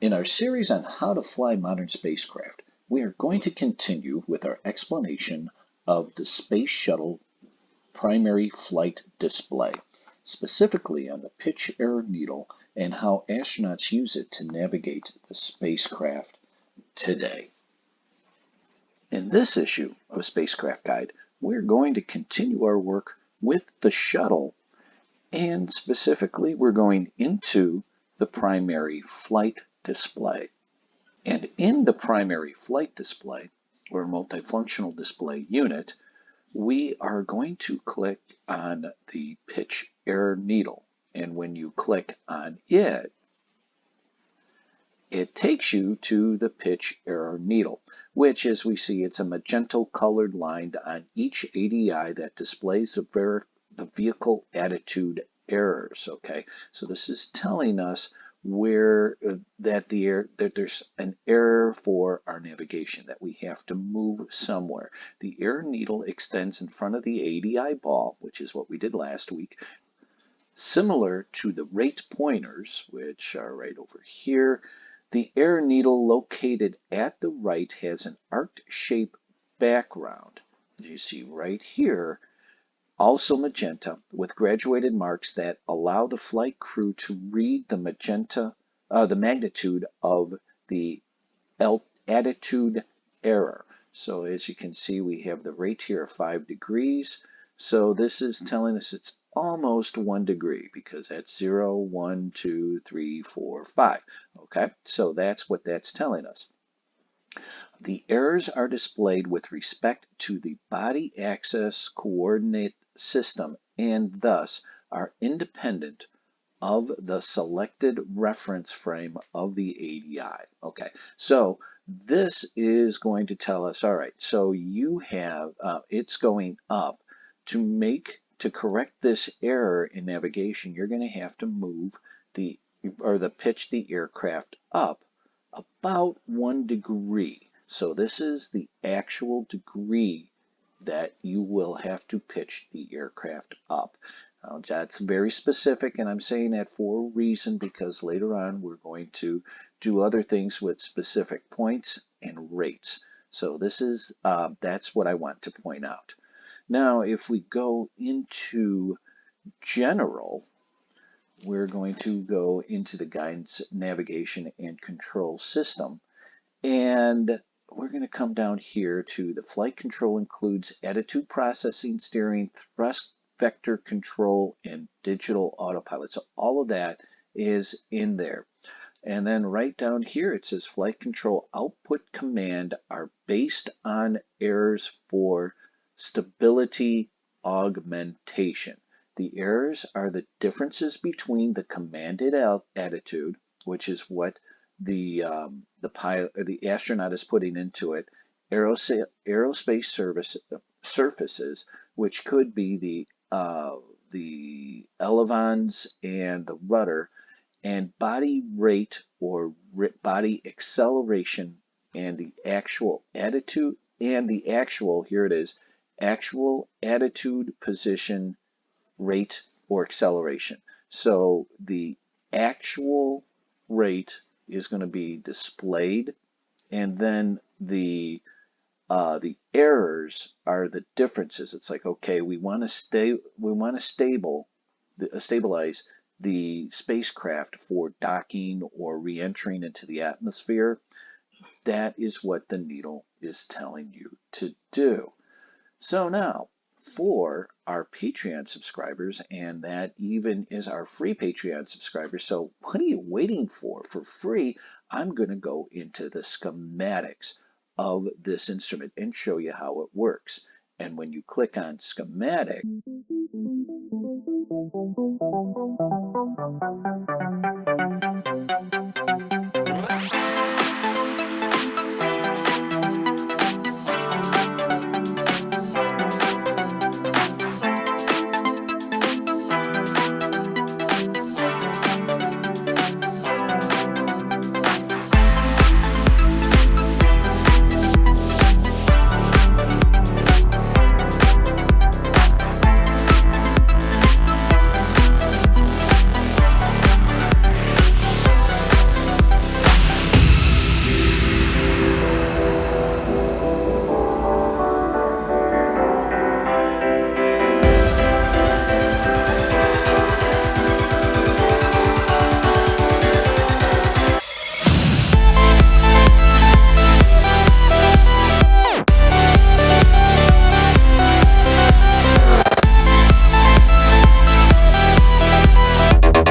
In our series on how to fly modern spacecraft, we are going to continue with our explanation of the Space Shuttle primary flight display, specifically on the pitch error needle and how astronauts use it to navigate the spacecraft today. In this issue of Spacecraft Guide, we're going to continue our work with the shuttle, and specifically we're going into the primary flight display. And in the primary flight display, or multifunctional display unit, we are going to click on the pitch error needle. And when you click on it, it takes you to the pitch error needle, which, as we see, it's a magenta colored line on each ADI that displays the vehicle attitude errors. Okay, so this is telling us where that there's an error for our navigation, that we have to move somewhere. The error needle extends in front of the ADI ball, which is what we did last week, similar to the rate pointers, which are right over here. The error needle located at the right has an arc-shaped background, as you see right here, also magenta, with graduated marks that allow the flight crew to read the magnitude of the attitude error. So as you can see, we have the rate here of 5 degrees. So this is telling us it's almost 1 degree, because that's 0, 1, 2, 3, 4, 5. Okay, so that's what that's telling us. The errors are displayed with respect to the body axis coordinate system and thus are independent of the selected reference frame of the ADI. Okay, so this is going to tell us, all right, so you have, it's going up. To correct this error in navigation, you're going to have to move pitch the aircraft up about 1 degree. So this is the actual degree that you will have to pitch the aircraft up. That's very specific, and I'm saying that for a reason, because later on we're going to do other things with specific points and rates. So this is that's what I want to point out. Now, if we go into general, we're going to go into the guidance, navigation, and control system. And we're going to come down here to the flight control includes attitude processing, steering, thrust vector control, and digital autopilot. So all of that is in there. And then right down here it says flight control output command are based on errors for stability augmentation. The errors are the differences between the commanded attitude, which is what the pilot or the astronaut is putting into it, aerospace surfaces, which could be the elevons and the rudder, and body rate or body acceleration, and the actual attitude, and the actual, here it is, actual attitude, position, rate, or acceleration. So the actual rate is going to be displayed, and then the errors are the differences. It's like, okay, we want to stabilize the spacecraft for docking or re-entering into the atmosphere. That is what the needle is telling you to do. So now, for our Patreon subscribers, and that even is our free Patreon subscribers, so what are you waiting for? For free, I'm going to go into the schematics of this instrument and show you how it works. And when you click on schematic,